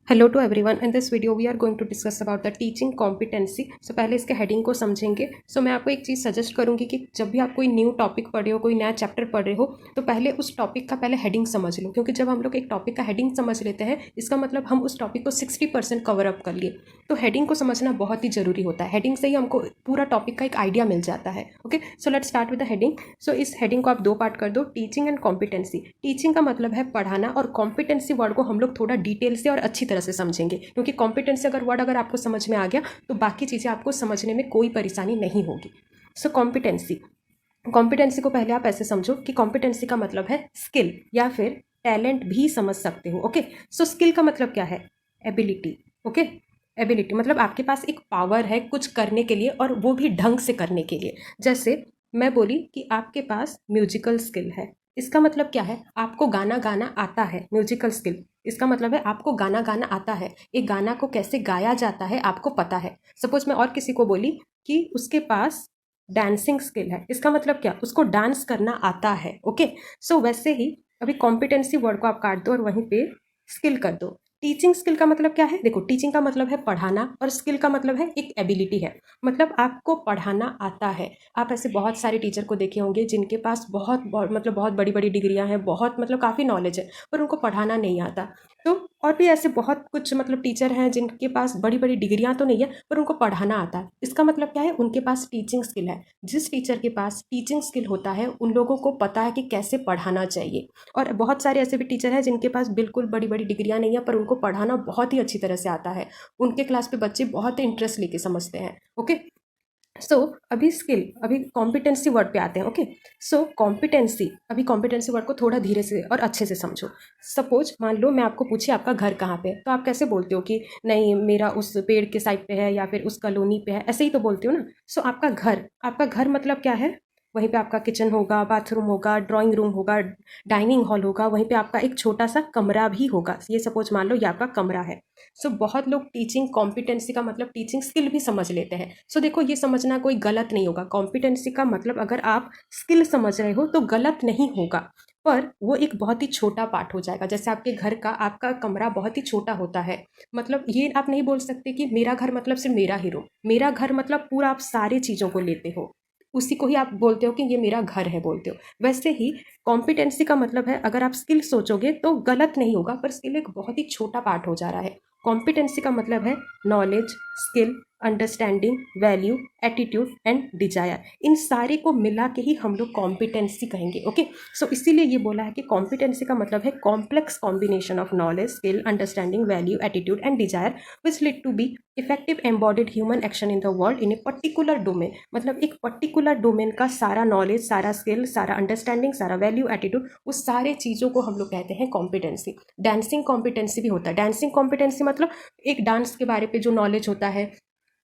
Hello to everyone, in this video we are going to discuss about the teaching competency. So पहले इसके heading को समझेंगे। मैं आपको एक चीज़ सजेस्ट करूंगी कि जब भी आप कोई न्यू टॉपिक पढ़ रहे हो, कोई नया चैप्टर पढ़ रहे हो, तो पहले उस टॉपिक का पहले हेडिंग समझ लो, क्योंकि जब हम लोग एक टॉपिक का हेडिंग समझ लेते हैं, इसका मतलब हम उस टॉपिक को 60% कवर अप कर लिए। तो हेडिंग को समझना बहुत ही जरूरी होता है। हेडिंग से ही हमको पूरा टॉपिक का एक आइडिया मिल जाता है। Okay, so let's start with the heading. So इस हेडिंग को आप दो पार्ट कर दो, टीचिंग एंड कॉम्पिटेंसी। टीचिंग का मतलब है पढ़ाना, और कॉम्पिटेंसी वर्ड को हम लोग थोड़ा डिटेल से और अच्छी तरह से समझेंगे, क्योंकि कॉम्पिटेंसी वर्ड अगर आपको समझ में आ गया तो बाकी चीज़ें आपको समझने में कोई परेशानी नहीं होगी। सो कॉम्पिटेंसी कॉम्पिटेंसी को पहले आप ऐसे समझो कि कॉम्पिटेंसी का मतलब है स्किल या फिर टैलेंट भी समझ सकते हो। ओके, सो स्किल का मतलब क्या है? एबिलिटी। ओके, एबिलिटी मतलब आपके पास एक पावर है कुछ करने के लिए, और वो भी ढंग से करने के लिए। जैसे मैं बोली कि आपके पास म्यूजिकल स्किल है, इसका मतलब क्या है? आपको गाना गाना आता है। म्यूजिकल स्किल इसका मतलब है आपको गाना गाना आता है, एक गाना को कैसे गाया जाता है आपको पता है। सपोज मैं और किसी को बोली कि उसके पास डांसिंग स्किल है, इसका मतलब क्या? उसको डांस करना आता है। ओके, सो वैसे ही अभी कॉम्पिटेंसी वर्ड को आप काट दो और वहीं पे स्किल कर दो। टीचिंग स्किल का मतलब क्या है? देखो, टीचिंग का मतलब है पढ़ाना, और स्किल का मतलब है एक एबिलिटी है, मतलब आपको पढ़ाना आता है। आप ऐसे बहुत सारे टीचर को देखे होंगे जिनके पास मतलब बहुत बड़ी बड़ी डिग्रियां हैं, बहुत मतलब काफ़ी नॉलेज है, पर उनको पढ़ाना नहीं आता। तो और भी ऐसे बहुत कुछ मतलब टीचर हैं जिनके पास बड़ी बड़ी डिग्रियां तो नहीं है, पर उनको पढ़ाना आता है। इसका मतलब क्या है? उनके पास टीचिंग स्किल है। जिस टीचर के पास टीचिंग स्किल होता है, उन लोगों को पता है कि कैसे पढ़ाना चाहिए। और बहुत सारे ऐसे भी टीचर हैं जिनके पास बिल्कुल बड़ी बड़ी डिग्रियां नहीं है, पर उनको पढ़ाना बहुत ही अच्छी तरह से आता है। उनके क्लास पे बच्चे बहुत ही इंटरेस्ट लेके समझते हैं। ओके, सो अभी कॉम्पिटेंसी वर्ड पे आते हैं। ओके, सो कॉम्पिटेंसी वर्ड को थोड़ा धीरे से और अच्छे से समझो। सपोज मान लो मैं आपको पूछी आपका घर कहाँ पे है, तो आप कैसे बोलते हो कि नहीं मेरा उस पेड़ के साइड पे है या फिर उस कॉलोनी पे है, ऐसे ही तो बोलते हो ना। सो आपका घर मतलब क्या है? वहीं पे आपका किचन होगा, बाथरूम होगा, ड्राइंग रूम होगा, डाइनिंग हॉल होगा, वहीं पे आपका एक छोटा सा कमरा भी होगा। ये सपोज मान लो ये आपका कमरा है। बहुत लोग टीचिंग कॉम्पिटेंसी का मतलब टीचिंग स्किल भी समझ लेते हैं। देखो, ये समझना कोई गलत नहीं होगा। कॉम्पिटेंसी का मतलब अगर आप स्किल समझ रहे हो तो गलत नहीं होगा, पर वो एक बहुत ही छोटा पार्ट हो जाएगा। जैसे आपके घर का आपका कमरा बहुत ही छोटा होता है, मतलब ये आप नहीं बोल सकते कि मेरा घर मतलब सिर्फ मेरा ही रूम, मेरा घर मतलब पूरा आप सारी चीज़ों को लेते हो, उसी को ही आप बोलते हो कि ये मेरा घर है बोलते हो। वैसे ही कॉम्पिटेंसी का मतलब है अगर आप स्किल सोचोगे तो गलत नहीं होगा, पर स्किल एक बहुत ही छोटा पार्ट हो जा रहा है। कॉम्पिटेंसी का मतलब है knowledge, skill, understanding, value, attitude and desire. इन सारे को मिला के ही हम लोग कॉम्पिटेंसी कहेंगे। ओके, इसीलिए ये बोला है कि कॉम्पिटेंसी का मतलब है complex combination of knowledge, skill, understanding, value, attitude and desire which lead to be effective embodied human action in the world in a particular domain. मतलब एक पर्टिकुलर डोमेन का सारा नॉलेज, सारा स्किल, सारा अंडरस्टैंडिंग, सारा वैल्यू, एटीट्यूड, उस सारे चीज़ों को हम लोग कहते हैं कॉम्पिटेंसी। डांसिंग कॉम्पिटेंसी भी होता है। डांसिंग कॉम्पिटेंसी मतलब एक डांस के बारे पे जो नॉलेज होता है।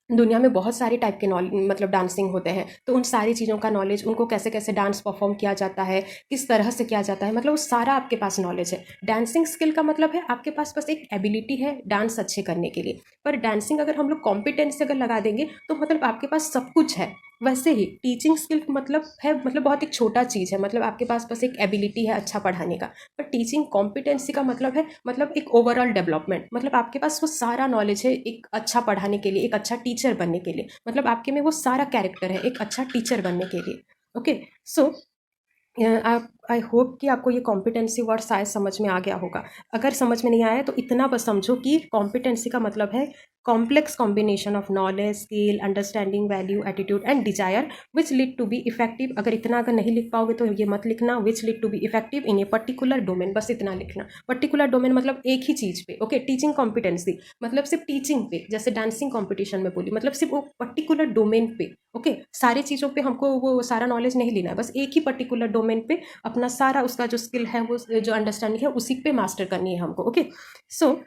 दुनिया में बहुत सारे टाइप के मतलब डांसिंग होते हैं, तो उन सारी चीज़ों का नॉलेज, उनको कैसे कैसे डांस परफॉर्म किया जाता है, किस तरह से किया जाता है, मतलब वो सारा आपके पास नॉलेज है। डांसिंग स्किल का मतलब है आपके पास बस एक एबिलिटी है डांस अच्छे करने के लिए। पर डांसिंग अगर हम लोग कॉम्पिटेंस अगर लगा देंगे तो मतलब आपके पास सब कुछ है। वैसे ही टीचिंग स्किल मतलब है, मतलब बहुत एक छोटा चीज़ है, मतलब आपके पास बस एक एबिलिटी है अच्छा पढ़ाने का। पर टीचिंग कॉम्पिटेंसी का मतलब है मतलब एक ओवरऑल डेवलपमेंट, मतलब आपके पास वो सारा नॉलेज है एक अच्छा पढ़ाने के लिए, एक अच्छा टीचर बनने के लिए, मतलब आपके में वो सारा कैरेक्टर है एक अच्छा टीचर बनने के लिए। ओके, सो आप आई होप कि आपको ये कॉम्पिटेंसी वर्ड शायद समझ में आ गया होगा। अगर समझ में नहीं आया तो इतना बस समझो कि कॉम्पिटेंसी का मतलब है complex combination of knowledge, skill, understanding, value, attitude and desire which lead to be effective. अगर इतना अगर नहीं लिख पाओगे तो ये मत लिखना, which lead to be effective in a particular domain, बस इतना लिखना। पर्टिकुलर डोमेन मतलब एक ही चीज़ पे। ओके, टीचिंग कॉम्पिटेंसी मतलब सिर्फ टीचिंग पे, जैसे डांसिंग कॉम्पिटिशन में बोली, मतलब सिर्फ वो पर्टिकुलर डोमेन पे। ओके, सारी चीज़ों पे हमको वो सारा नॉलेज नहीं लेना है, बस एक ही पर्टिकुलर डोमेन पे अपना सारा उसका जो स्किल है, वो जो अंडरस्टैंडिंग है, उसी पे मास्टर करनी है हमको। Okay, so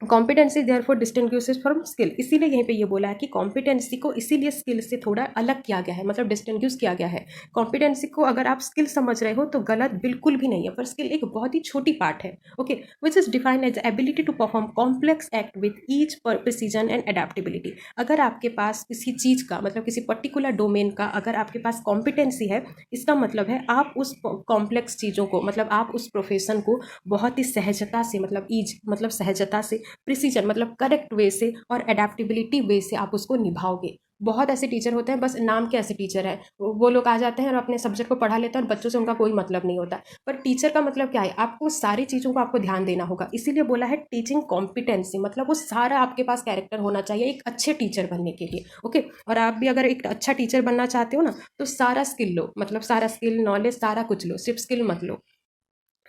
competency therefore distinguishes from skill. इसीलिए यहीं पे ये बोला है कि कॉम्पिटेंसी को इसीलिए स्किल से थोड़ा अलग किया गया है, मतलब डिस्टिंग्विश किया गया है। कॉम्पिटेंसी को अगर आप स्किल समझ रहे हो तो गलत बिल्कुल भी नहीं है, पर स्किल एक बहुत ही छोटी पार्ट है। Okay, which is defined as ability to perform complex act with each precision and adaptability. अगर आपके पास किसी चीज़ का मतलब किसी पर्टिकुलर डोमेन का अगर आपके पास कॉम्पिटेंसी है, इसका मतलब है आप उस कॉम्प्लेक्स चीज़ों को, मतलब आप उस प्रोफेशन को बहुत ही सहजता से, मतलब सहजता से प्रिसीजन मतलब करेक्ट वे से और एडेप्टेबिलिटी वे से आप उसको निभाओगे। बहुत ऐसे टीचर होते हैं, बस नाम के ऐसे टीचर हैं, वो लोग आ जाते हैं और अपने सब्जेक्ट को पढ़ा लेते हैं और बच्चों से उनका कोई मतलब नहीं होता। पर टीचर का मतलब क्या है, आपको सारी चीज़ों को आपको ध्यान देना होगा। इसीलिए बोला है टीचिंग कॉम्पिटेंसी, मतलब वो सारा आपके पास कैरेक्टर होना चाहिए एक अच्छे टीचर बनने के लिए। ओके, और आप भी अगर एक अच्छा टीचर बनना चाहते हो ना, तो सारा स्किल लो, मतलब सारा स्किल नॉलेज सारा कुछ लो, सिर्फ स्किल मत लो।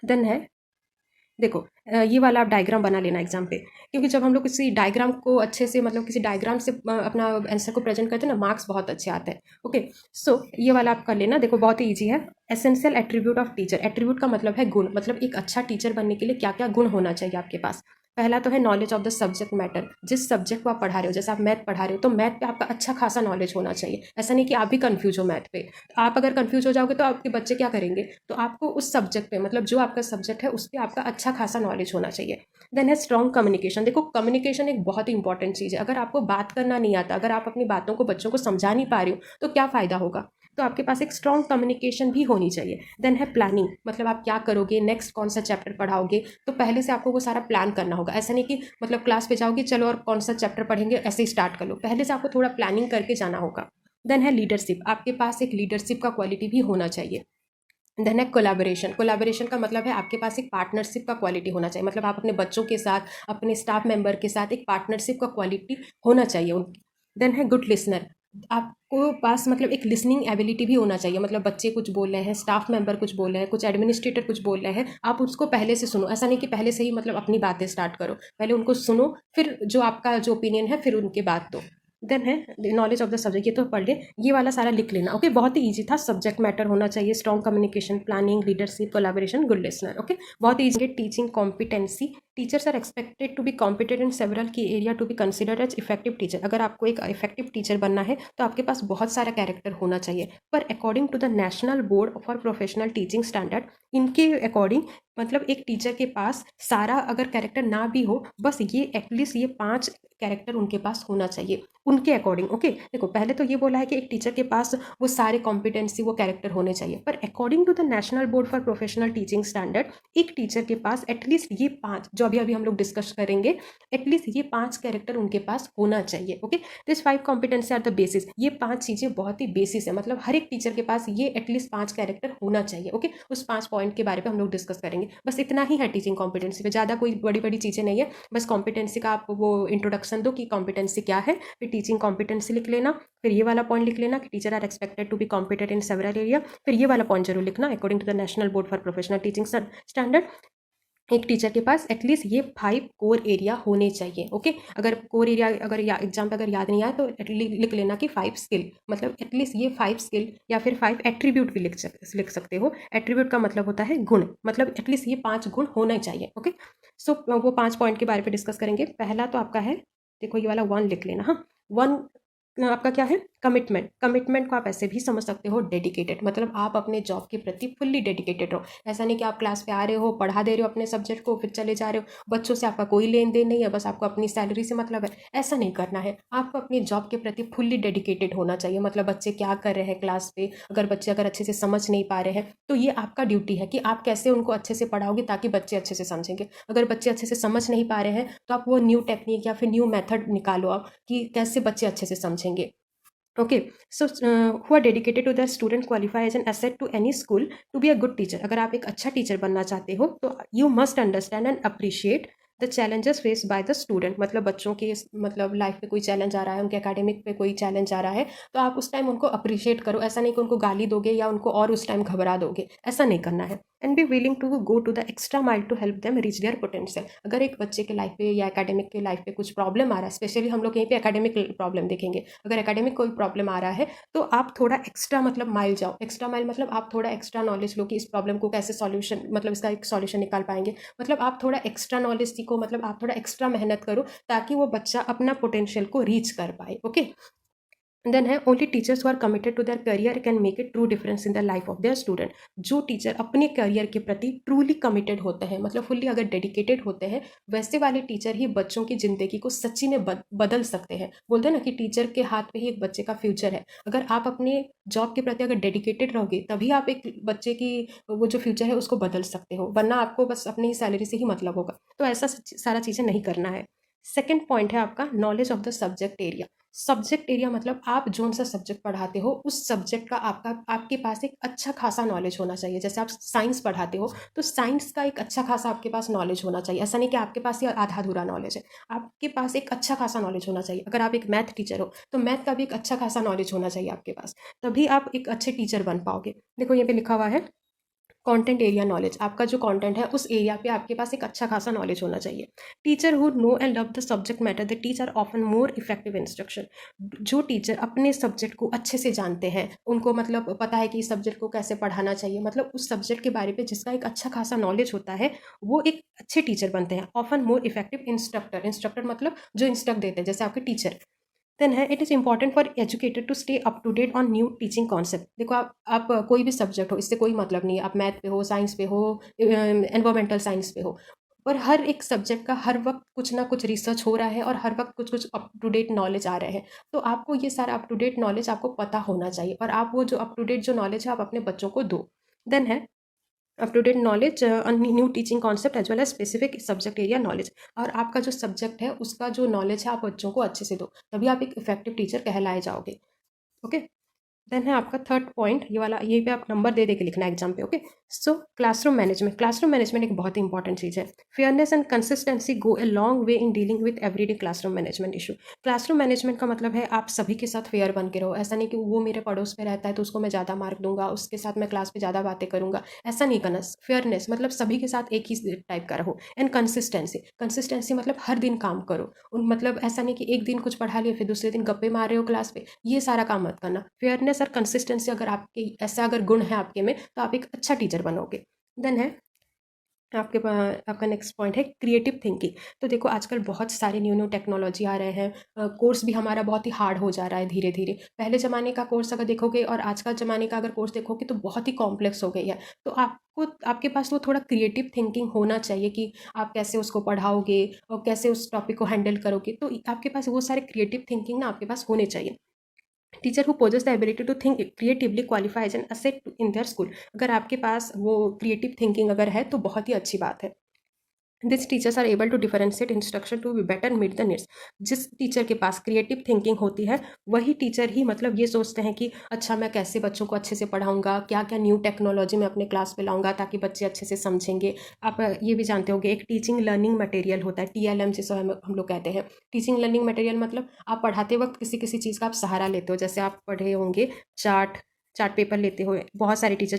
देन है, देखो ये वाला आप डायग्राम बना लेना एग्जाम पे, क्योंकि जब हम लोग किसी डायग्राम को अच्छे से, मतलब किसी डायग्राम से अपना आंसर को प्रेजेंट करते हैं ना, मार्क्स बहुत अच्छे आते हैं। ओके, सो ये वाला आप कर लेना। देखो बहुत ही ईजी है। Essential attribute of teacher, attribute का मतलब है गुण, मतलब एक अच्छा टीचर बनने के लिए क्या क्या गुण होना चाहिए आपके पास। पहला तो है knowledge of the subject matter, जिस सब्जेक्ट को आप पढ़ा रहे हो, जैसे आप मैथ पढ़ा रहे हो तो मैथ पे आपका अच्छा खासा नॉलेज होना चाहिए। ऐसा नहीं कि आप भी कंफ्यूज हो मैथ पे। आप अगर कंफ्यूज हो जाओगे तो आपके बच्चे क्या करेंगे, तो आपको उस सब्जेक्ट पे, मतलब जो आपका सब्जेक्ट है उस पर आपका अच्छा खासा नॉलेज होना चाहिए। देन है स्ट्रॉन्ग कम्युनिकेशन। देखो कम्युनिकेशन एक बहुत ही इंपॉर्टेंट चीज़ है। अगर आपको बात करना नहीं आता, अगर आप अपनी बातों को बच्चों को समझा नहीं पा रहे हो तो क्या फ़ायदा होगा। तो आपके पास एक स्ट्रॉन्ग कम्युनिकेशन भी होनी चाहिए। देन है प्लानिंग, मतलब आप क्या करोगे, नेक्स्ट कौन सा चैप्टर पढ़ाओगे, तो पहले से आपको वो सारा प्लान करना होगा। ऐसा नहीं कि मतलब क्लास पे जाओगे चलो और कौन सा चैप्टर पढ़ेंगे ऐसे ही स्टार्ट कर लो, पहले से आपको थोड़ा प्लानिंग करके जाना होगा। देन है लीडरशिप, आपके पास एक लीडरशिप का क्वालिटी भी होना चाहिए। देन है कोलैबोरेशन, कोलैबोरेशन का मतलब है आपके पास एक पार्टनरशिप का क्वालिटी होना चाहिए, मतलब आप अपने बच्चों के साथ, अपने स्टाफ मेंबर के साथ एक पार्टनरशिप का क्वालिटी होना चाहिए। देन है गुड लिसनर, आपको पास मतलब एक लिसनिंग एबिलिटी भी होना चाहिए, मतलब बच्चे कुछ बोल रहे हैं, स्टाफ मेंबर कुछ बोल रहे हैं, कुछ एडमिनिस्ट्रेटर कुछ बोल रहे हैं, आप उसको पहले से सुनो। ऐसा नहीं कि पहले से ही मतलब अपनी बातें स्टार्ट करो, पहले उनको सुनो, फिर जो आपका जो ओपिनियन है फिर उनके बात दो। देन है नॉलेज ऑफ द सब्जेक्ट, ये तो पढ़ ले, ये वाला सारा लिख लेना। ओके, बहुत ही इजी था। सब्जेक्ट मैटर होना चाहिए, strong communication, planning, leadership, collaboration, good listener. Okay, बहुत ही easy. Teaching competency, teachers are expected to be competent in several key area to be considered as effective teacher. अगर आपको एक इफेक्टिव टीचर बनना है तो आपके पास बहुत सारा कैरेक्टर होना चाहिए। पर according to the national board for professional teaching standard, इनके अकॉर्डिंग मतलब एक टीचर के पास सारा अगर कैरेक्टर ना भी हो, बस ये एटलीस्ट ये 5 कैरेक्टर उनके पास होना चाहिए उनके अकॉर्डिंग। ओके, देखो पहले तो ये बोला है कि एक टीचर के पास वो सारे कॉम्पिटेंसी वो कैरेक्टर होने चाहिए, पर according to the national board for professional teaching standard एक टीचर के पास एटलीस्ट ये 5, जो अभी हम लोग डिस्कस करेंगे, एटलीस्ट ये 5 कैरेक्टर उनके पास होना चाहिए। Okay, this 5 competency are the basis, ये 5 चीज़ें बहुत ही बेसिस है, मतलब हर एक टीचर के पास ये एटलीस्ट 5 कैरेक्टर होना चाहिए। ओके, उस 5 पॉइंट के बारे में हम लोग डिस्कस करेंगे। बस इतना ही है टीचिंग कॉम्पिटेंसी पे, ज़्यादा कोई बड़ी बड़ी चीज़ें नहीं है। बस कॉम्पिटेंसी का आप वो इंट्रोडक्शन दो कि कॉम्पिटेंसी क्या है, फिर टीचिंग कॉम्पिटेंसी लिख लेना, फिर ये वाला पॉइंट लिख लेना कि teacher are expected to be competent in several area, फिर ये वाला पॉइंट जरूर लिखना according to the national board for professional teaching standard एक टीचर के पास एटलीस्ट ये 5 कोर एरिया होने चाहिए। ओके, अगर कोर एरिया अगर एग्जाम पे अगर याद नहीं आया तो लिख लेना कि 5 स्किल, मतलब एटलीस्ट ये 5 स्किल या फिर 5 एट्रीब्यूट भी लिख सकते हो। एट्रीब्यूट का मतलब होता है गुण, मतलब एटलीस्ट ये 5 गुण होने चाहिए। ओके, सो वो 5 पॉइंट के बारे में डिस्कस करेंगे। पहला तो आपका है, देखो ये वाला 1 लिख लेना। हाँ, 1 आपका क्या है, कमिटमेंट। कमिटमेंट को आप ऐसे भी समझ सकते हो डेडिकेटेड, मतलब आप अपने जॉब के प्रति फुल्ली डेडिकेटेड हो। ऐसा नहीं कि आप क्लास पे आ रहे हो, पढ़ा दे रहे हो अपने सब्जेक्ट को, फिर चले जा रहे हो, बच्चों से आपका कोई लेन देन नहीं है, बस आपको अपनी सैलरी से मतलब है। ऐसा नहीं करना है, आपको अपनी जॉब के प्रति फुल्ली डेडिकेटेड होना चाहिए। मतलब बच्चे क्या कर रहे हैं क्लास पे, अगर बच्चे अगर अच्छे से समझ नहीं पा रहे हैं तो ये आपका ड्यूटी है कि आप कैसे उनको अच्छे से पढ़ाओगे ताकि बच्चे अच्छे से समझेंगे। अगर बच्चे अच्छे से समझ नहीं पा रहे हैं तो आप वो न्यू टेक्निक या फिर न्यू मेथड निकालो आप कि कैसे बच्चे अच्छे से समझेंगे। Okay, so who are dedicated to the student qualify as an asset to any school to be a good teacher. अगर आप एक अच्छा टीचर बनना चाहते हो तो you must understand and appreciate the challenges face by the student. मतलब बच्चों के मतलब लाइफ पे कोई चैलेंज आ रहा है, उनके एकेडमिक पे कोई चैलेंज आ रहा है, तो आप उस टाइम उनको अप्रिशिएट करो। ऐसा नहीं कि उनको गाली दोगे या उनको और उस टाइम घबरा दोगे, ऐसा नहीं करना है। And be willing to go to the extra mile to help them reach their potential. अगर एक बच्चे के लाइफ पे या एकेडमिक के लाइफ पे कुछ प्रॉब्लम आ रहा है, स्पेशली हम लोग यहीं पे एकेडमिक प्रॉब्लम देखेंगे, अगर एकेडमिक कोई प्रॉब्लम आ रहा है तो आप थोड़ा एक्स्ट्रा मतलब माइल जाओ। एक्स्ट्रा माइल मतलब आप थोड़ा एक्स्ट्रा नॉलेज लो कि इस प्रॉब्लम को कैसे सॉल्यूशन, मतलब इसका एक सॉल्यूशन निकाल पाएंगे। मतलब आप थोड़ा एक्स्ट्रा नॉलेज सीखो, मतलब आप थोड़ा एक्स्ट्रा मेहनत करो ताकि वो बच्चा अपना पोटेंशियल को रीच कर पाए। ओके, देन है only teachers who are committed to their career can make it true difference in the life of their student. जो टीचर अपने करियर के प्रति ट्रूली कमिटेड होते हैं, मतलब फुल्ली अगर डेडिकेटेड होते हैं, वैसे वाले टीचर ही बच्चों की ज़िंदगी को सच्ची में बदल सकते हैं। बोलते हैं ना कि टीचर के हाथ में ही एक बच्चे का फ्यूचर है। अगर आप अपने जॉब के प्रति अगर डेडिकेटेड रहोगे तभी आप एक बच्चे की वो जो फ्यूचर है उसको बदल सकते हो, वरना आपको बस अपनी ही सैलरी से ही मतलब होगा। तो ऐसा सारा चीज़ें नहीं करना है। सेकेंड पॉइंट है आपका knowledge of the subject area. Subject area मतलब आप जोन सा सब्जेक्ट पढ़ाते हो उस सब्जेक्ट का आपके पास एक अच्छा खासा नॉलेज होना चाहिए। जैसे आप साइंस पढ़ाते हो तो साइंस का एक अच्छा खासा आपके पास नॉलेज होना चाहिए। ऐसा नहीं कि आपके पास ये आधा अधूरा नॉलेज है, आपके पास एक अच्छा खासा नॉलेज होना चाहिए। अगर आप एक मैथ टीचर हो तो मैथ का भी एक अच्छा खासा नॉलेज होना चाहिए आपके पास, तभी आप एक अच्छे टीचर बन पाओगे। देखो ये पे लिखा हुआ है कंटेंट एरिया नॉलेज। आपका जो कंटेंट है उस एरिया पे आपके पास एक अच्छा खासा नॉलेज होना चाहिए। Teacher who know and love the subject matter the teacher often more effective instruction. जो टीचर अपने सब्जेक्ट को अच्छे से जानते हैं, उनको मतलब पता है कि इस सब्जेक्ट को कैसे पढ़ाना चाहिए, मतलब उस सब्जेक्ट के बारे में जिसका एक अच्छा खासा नॉलेज होता है, वो एक अच्छे टीचर बनते हैं। Often more effective instructor, instructor मतलब जो इंस्ट्रक्ट देते हैं, जैसे आपके टीचर। देन है it is important for educator to stay up to date on new teaching concept. देखो आप कोई भी सब्जेक्ट हो, इससे कोई मतलब नहीं है, आप मैथ पे हो, साइंस पे हो, एनवायरमेंटल साइंस पे हो, पर हर एक सब्जेक्ट का हर वक्त कुछ ना कुछ रिसर्च हो रहा है और हर वक्त कुछ कुछ अप टू डेट नॉलेज आ रहे हैं। तो आपको ये सारा अप टू डेट नॉलेज आपको पता होना चाहिए और आप वो जो अप टू डेट जो नॉलेज है आप अपने बच्चों को दो। देन है up to date knowledge new teaching concept as well as specific subject area knowledge. और आपका जो सब्जेक्ट है उसका जो नॉलेज है आप बच्चों को अच्छे से दो, तभी आप एक इफेक्टिव टीचर कहलाए जाओगे। ओके। देन है आपका थर्ड पॉइंट, ये वाला, ये पे आप नंबर दे दे के लिखना है एग्जाम पे। ओके। सो क्लासरूम मैनेजमेंट। क्लासरूम मैनेजमेंट एक बहुत ही इंपॉर्टेंट चीज़ है। Fairness and consistency go a long way in dealing with everyday classroom management issue. Classroom management का मतलब है आप सभी के साथ फेयर बन के रहो। ऐसा नहीं कि वो मेरे पड़ोस में रहता है तो उसको मैं ज़्यादा मार्क दूंगा, उसके साथ मैं क्लास में ज़्यादा बातें करूंगा, ऐसा नहीं करना। फेयरनेस मतलब सभी के साथ एक ही टाइप का रहो। एंड कंसिस्टेंसी, कंसिस्टेंसी मतलब हर दिन काम करो। मतलब ऐसा नहीं कि एक दिन कुछ पढ़ा लिया फिर दूसरे दिन गप्पे मार रहे हो क्लास पे, ये सारा काम मत करना। फेयरनेस और कंसिस्टेंसी अगर आपके ऐसा अगर गुण है आपके में तो आप एक अच्छा टीचर बनोगे। देन है आपके पास आपका नेक्स्ट पॉइंट है क्रिएटिव थिंकिंग। तो देखो आजकल बहुत सारे न्यू न्यू टेक्नोलॉजी आ रहे हैं, कोर्स भी हमारा बहुत ही हार्ड हो जा रहा है धीरे धीरे। पहले ज़माने का कोर्स अगर देखोगे और आज का ज़माने का अगर कोर्स देखोगे तो बहुत ही कॉम्प्लेक्स हो गई है। तो आपको आपके पास वो थोड़ा क्रिएटिव थिंकिंग होना चाहिए कि आप कैसे उसको पढ़ाओगे और कैसे उस टॉपिक को हैंडल करोगे। तो आपके पास वो सारे क्रिएटिव थिंकिंग ना आपके पास होने चाहिए। Teacher who possess the ability to think creatively qualify as an asset in their school. अगर आपके पास वो क्रिएटिव थिंकिंग अगर है तो बहुत ही अच्छी बात है। This teachers are able to differentiate instruction to be better meet the needs. जिस टीचर के पास क्रिएटिव थिंकिंग होती है वही टीचर ही मतलब ये सोचते हैं कि अच्छा मैं कैसे बच्चों को अच्छे से पढ़ाऊंगा, क्या क्या न्यू टेक्नोलॉजी मैं अपने क्लास में लाऊंगा ताकि बच्चे अच्छे से समझेंगे। आप ये भी जानते होंगे एक टीचिंग लर्निंग मटेरियल होता है, TLM जिसे हम लोग कहते हैं। टीचिंग लर्निंग मटेरियल मतलब आप पढ़ाते वक्त किसी किसी चीज़ का आप सहारा लेते हो। जैसे आप पढ़े होंगे चार्ट, चार्ट पेपर लेते हो, बहुत सारे टीचर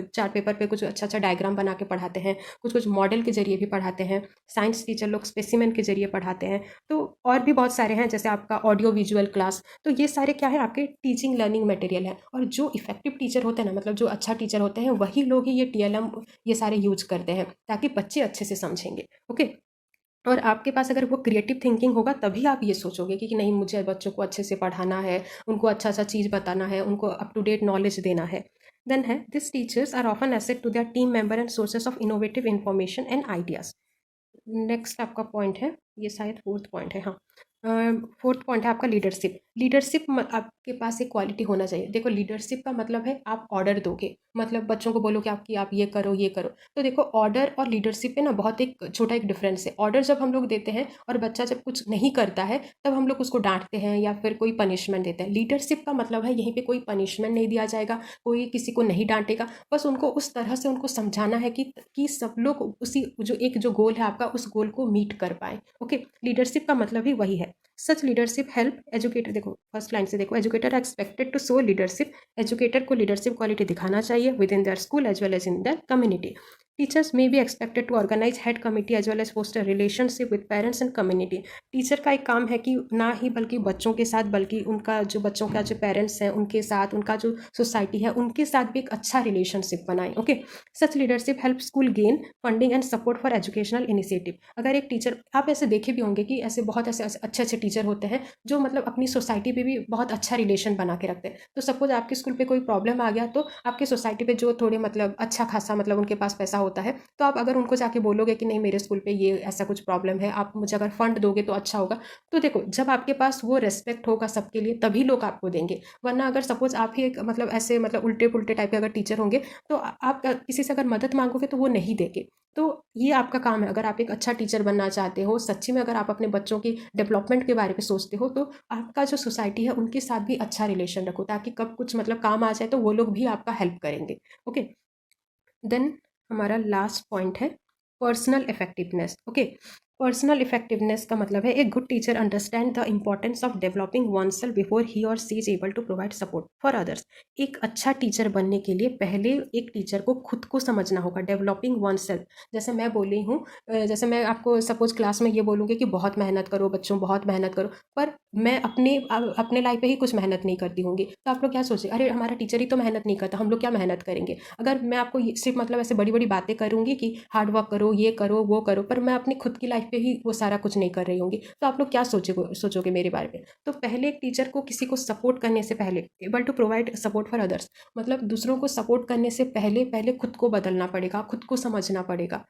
चार्ट पेपर पे कुछ अच्छा अच्छा डायग्राम बना के पढ़ाते हैं, कुछ कुछ मॉडल के जरिए भी पढ़ाते हैं। साइंस टीचर लोग स्पेसिमेन के जरिए पढ़ाते हैं। तो और भी बहुत सारे हैं, जैसे आपका ऑडियो विजुअल क्लास। तो ये सारे क्या है आपके टीचिंग लर्निंग मटेरियल है। और जो इफेक्टिव टीचर होते हैं ना, मतलब जो अच्छा टीचर होते हैं वही लोग ही ये TLM ये सारे यूज करते हैं ताकि बच्चे अच्छे से समझेंगे। ओके। और आपके पास अगर वो क्रिएटिव थिंकिंग होगा तभी आप ये सोचोगे कि नहीं मुझे बच्चों को अच्छे से पढ़ाना है, उनको अच्छा अच्छा चीज़ बताना है, उनको अप टू डेट नॉलेज देना है। देन है this teachers are often asset to their team member and sources of innovative information and ideas. Next आपका पॉइंट है, ये शायद फोर्थ पॉइंट है, हाँ। फोर्थ पॉइंट है आपका लीडरशिप। लीडरशिप आपके पास एक क्वालिटी होना चाहिए। देखो लीडरशिप का मतलब है आप ऑर्डर दोगे, मतलब बच्चों को बोलो कि आप ये करो ये करो। तो देखो ऑर्डर और लीडरशिप में ना बहुत एक छोटा एक डिफरेंस है। ऑर्डर जब हम लोग देते हैं और बच्चा जब कुछ नहीं करता है तब हम लोग उसको डांटते हैं या फिर कोई पनिशमेंट देते हैं। लीडरशिप का मतलब है यहीं पे कोई पनिशमेंट नहीं दिया जाएगा, कोई किसी को नहीं डांटेगा, बस उनको उस तरह से उनको समझाना है कि सब लोग उसी जो गोल है आपका उस गोल को मीट कर पाए। ओके। लीडरशिप का मतलब ही वही है। सच लीडरशिप हेल्प एजुकेटर, देखो फर्स्ट लाइन से देखो, educator are expected to show leadership. Educator को लीडरशिप क्वालिटी दिखाना चाहिए within their school as well as in their community. Teachers may be expected to organize head committee as well as foster relationship with parents and community. Teacher का एक काम है कि ना ही बल्कि बच्चों के साथ, बल्कि उनका जो बच्चों का जो पेरेंट्स हैं उनके साथ, उनका जो सोसाइटी है उनके साथ भी एक अच्छा रिलेशनशिप बनाए। Okay. Such leadership help school gain funding and support for educational initiative. अगर एक टीचर, आप ऐसे देखे भी होंगे कि ऐसे बहुत ऐसे अच्छे अच्छे टीचर होते हैं जो मतलब अपनी सोसाइटी पे भी बहुत अच्छा रिलेशन बना के रखते हैं। तो सपोज आपके स्कूल पे कोई प्रॉब्लम आ गया तो आपके सोसाइटी पे जो थोड़े मतलब अच्छा खासा मतलब उनके पास पैसा होता है, तो आप अगर उनको जाके बोलोगे कि नहीं मेरे स्कूल पे ये ऐसा कुछ प्रॉब्लम है, आप मुझे अगर फंड दोगे तो अच्छा होगा। तो देखो जब आपके पास वो रेस्पेक्ट होगा सबके लिए तभी लोग आपको देंगे। वरना अगर सपोज आप ही एक मतलब ऐसे मतलब उल्टे पुल्टे टाइप के अगर टीचर होंगे तो आप किसी से अगर मदद मांगोगे तो वो नहीं देंगे। तो ये आपका काम है। अगर आप एक अच्छा टीचर बनना चाहते हो, सच्ची में अगर आप अपने बच्चों की डेवलपमेंट के बारे में सोचते हो, तो आपका जो सोसाइटी है उनके साथ भी अच्छा रिलेशन रखो, ताकि कब कुछ मतलब काम आ जाए तो वो लोग भी आपका हेल्प करेंगे। ओके, देन हमारा लास्ट पॉइंट है personal effectiveness. Okay, personal effectiveness का मतलब है एक good teacher understand the importance of developing oneself before he और she is able to provide support for others. एक अच्छा टीचर बनने के लिए पहले एक टीचर को खुद को समझना होगा, डेवलपिंग वन सेल्फ। जैसे मैं बोली हूँ, जैसे मैं आपको सपोज क्लास में ये बोलूँगी कि बहुत मेहनत करो बच्चों, बहुत मेहनत करो, पर मैं अपने लाइफ पे ही कुछ मेहनत नहीं करती होंगी, तो आप लोग क्या सोचे, अरे हमारा टीचर ही तो मेहनत नहीं करता, हम लोग क्या मेहनत करेंगे। अगर मैं आपको सिर्फ मतलब ऐसे बड़ी बड़ी बातें करूँगी कि हार्ड वर्क करो, ये करो वो करो, पर मैं अपनी खुद की लाइफ पे ही वो सारा कुछ नहीं कर रही होंगी, तो आप लोग क्या सोचोगे मेरे बारे में। तो पहले एक टीचर को किसी को सपोर्ट करने से पहले, able to provide support for others, मतलब दूसरों को सपोर्ट करने से पहले पहले खुद को बदलना पड़ेगा, खुद को समझना पड़ेगा।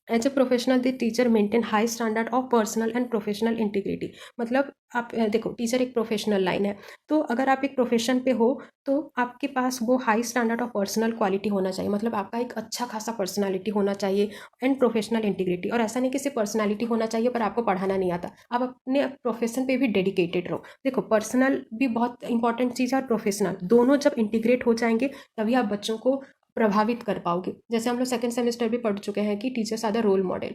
As a professional the teacher maintain high standard of personal and professional integrity. मतलब आप देखो, टीचर एक प्रोफेशनल लाइन है, तो अगर आप एक प्रोफेशन पे हो तो आपके पास वो high standard of personal quality होना चाहिए, मतलब आपका एक अच्छा खासा पर्सनालिटी होना चाहिए एंड प्रोफेशनल इंटीग्रिटी। और ऐसा नहीं कि सिर्फ पर्सनालिटी होना चाहिए पर आपको पढ़ाना नहीं आता, आप अपने प्रोफेशन पे भी डेडिकेटेड रहो। देखो, पर्सनल भी बहुत इंपॉर्टेंट चीज़ है और प्रोफेशनल, दोनों जब इंटीग्रेट हो जाएंगे तभी आप बच्चों को प्रभावित कर पाओगे। जैसे हम लोग सेकंड सेमेस्टर भी पढ़ चुके हैं कि teachers are the role model.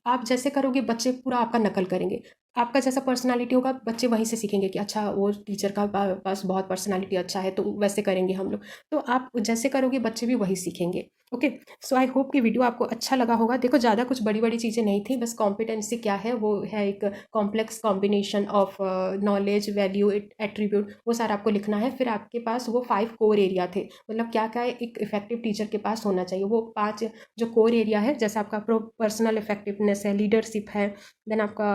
आप जैसे करोगे बच्चे पूरा आपका नकल करेंगे, आपका जैसा पर्सनालिटी होगा बच्चे वहीं से सीखेंगे कि अच्छा वो टीचर का पास बहुत पर्सनालिटी अच्छा है, तो वैसे करेंगे हम लोग। तो आप जैसे करोगे बच्चे भी वही सीखेंगे। ओके, सो आई होप कि वीडियो आपको अच्छा लगा होगा। देखो, ज़्यादा कुछ बड़ी बड़ी चीज़ें नहीं थी, बस कॉम्पिटेंसी क्या है, वो है एक complex combination of knowledge, value, attribute, वो सारा आपको लिखना है। फिर आपके पास वो 5 कोर एरिया थे, मतलब क्या क्या एक इफेक्टिव टीचर के पास होना चाहिए, वो 5 जो कोर एरिया है। जैसे आपका पर्सनल इफेक्टिवनेस है, लीडरशिप है, देन आपका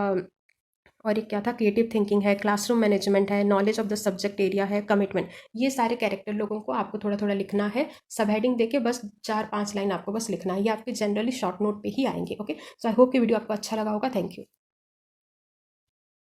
और एक क्या था, क्रिएटिव थिंकिंग है, क्लासरूम मैनेजमेंट है, knowledge of the subject area है, कमिटमेंट। ये सारे कैरेक्टर लोगों को आपको थोड़ा थोड़ा लिखना है, सब हेडिंग देके बस 4-5 लाइन आपको बस लिखना है। ये आपके जनरली शॉर्ट नोट पे ही आएंगे। ओके, सो आई होप कि वीडियो आपको अच्छा लगा होगा। Thank you.